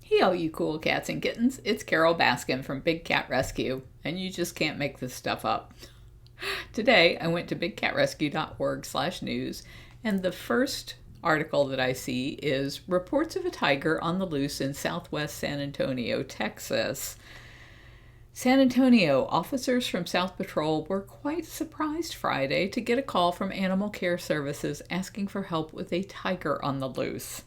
Hey, all you cool cats and kittens. It's Carole Baskin from Big Cat Rescue, and you just can't make this stuff up. Today, I went to bigcatrescue.org/news, and the first article that I see is reports of a tiger on the loose in southwest San Antonio, Texas. San Antonio officers from South Patrol were quite surprised Friday to get a call from Animal Care Services asking for help with a tiger on the loose.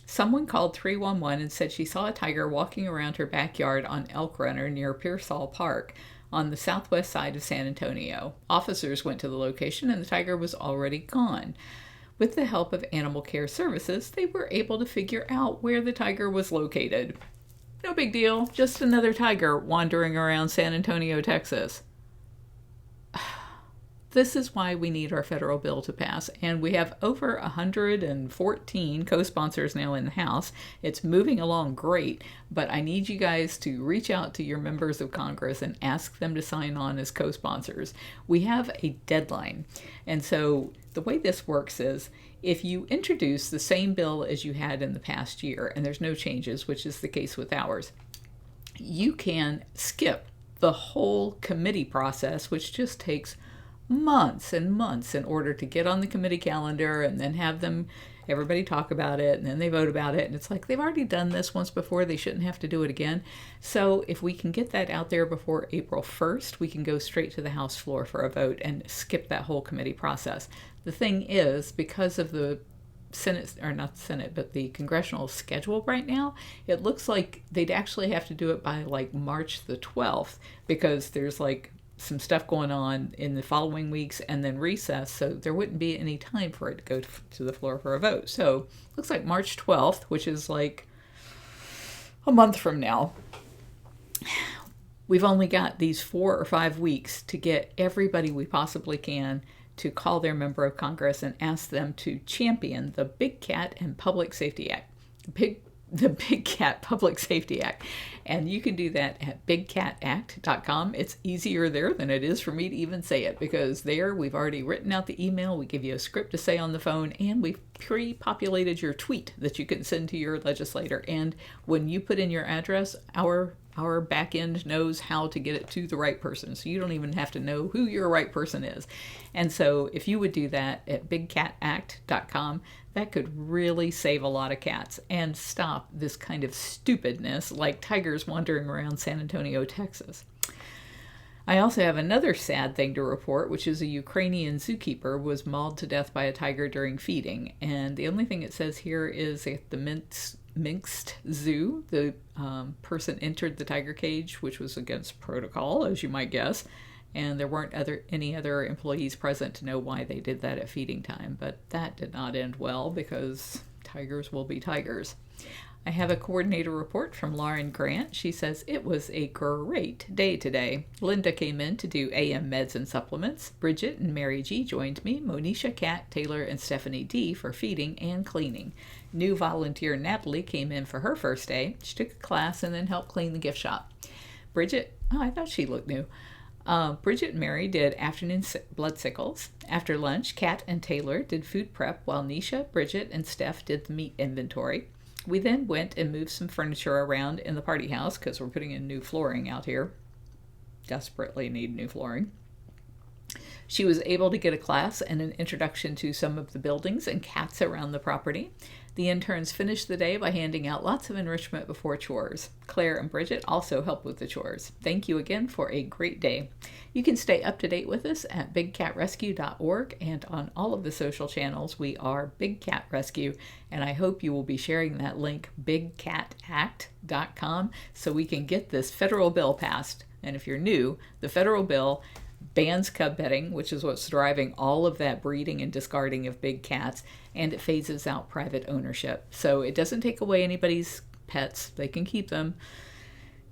Someone called 311 and said she saw a tiger walking around her backyard on Elk Runner near Pearsall Park on the southwest side of San Antonio. Officers went to the location and the tiger was already gone. With the help of Animal Care Services, they were able to figure out where the tiger was located. No big deal, just another tiger wandering around San Antonio, Texas. This is why we need our federal bill to pass, and we have over 114 co-sponsors now in the House. It's moving along great, but I need you guys to reach out to your members of Congress and ask them to sign on as co-sponsors. We have a deadline, and so the way this works is if you introduce the same bill as you had in the past year, and there's no changes, which is the case with ours, you can skip the whole committee process, which just takes months and months in order to get on the committee calendar and then have everybody talk about it and then they vote about it, and it's like they've already done this once before, they shouldn't have to do it again. So if we can get that out there before April 1st, we can go straight to the House floor for a vote and skip that whole committee process. The thing is, because of the Senate, or not the Senate, but the congressional schedule right now, it looks like they'd actually have to do it by like March the 12th, because there's like some stuff going on in the following weeks and then recess, so there wouldn't be any time for it to go to the floor for a vote. So looks like March 12th, which is like a month from now. We've only got these 4 or 5 weeks to get everybody we possibly can to call their member of Congress and ask them to champion the Big Cat and Public Safety Act. The Big Cat Public Safety Act. And you can do that at bigcatact.com. It's easier there than it is for me to even say it, because there we've already written out the email, we give you a script to say on the phone, and we've pre-populated your tweet that you can send to your legislator. And when you put in your address, our back end knows how to get it to the right person, so you don't even have to know who your right person is. And so if you would do that at bigcatact.com, that could really save a lot of cats and stop this kind of stupidness like tigers wandering around San Antonio, Texas. I also have another sad thing to report, which is a Ukrainian zookeeper was mauled to death by a tiger during feeding. And the only thing it says here is at the Minsk Zoo, the person entered the tiger cage, which was against protocol, as you might guess. And there weren't any other employees present to know why they did that at feeding time. But that did not end well, because tigers will be tigers. I have a coordinator report from Lauren Grant. She says it was a great day today. Linda came in to do AM meds and supplements. Bridget and Mary G joined me. Monisha, Kat, Taylor, and Stephanie D for feeding and cleaning. New volunteer Natalie came in for her first day. She took a class and then helped clean the gift shop. Bridget, I thought she looked new. Bridget and Mary did afternoon blood sickles. After lunch, Kat and Taylor did food prep, while Nisha, Bridget, and Steph did the meat inventory. We then went and moved some furniture around in the party house because we're putting in new flooring out here. Desperately need new flooring. She was able to get a class and an introduction to some of the buildings and cats around the property. The interns finished the day by handing out lots of enrichment before chores. Claire and Bridget also helped with the chores. Thank you again for a great day. You can stay up to date with us at bigcatrescue.org, and on all of the social channels we are Big Cat Rescue, and I hope you will be sharing that link, bigcatact.com, so we can get this federal bill passed. And if you're new, the federal bill bans cub petting, which is what's driving all of that breeding and discarding of big cats, and it phases out private ownership. So it doesn't take away anybody's pets. They can keep them.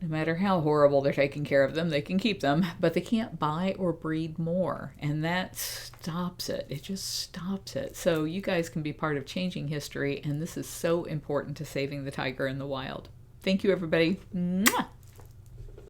No matter how horrible they're taking care of them, they can keep them, but they can't buy or breed more. And that stops it. It just stops it. So you guys can be part of changing history, and this is so important to saving the tiger in the wild. Thank you, everybody. Mwah!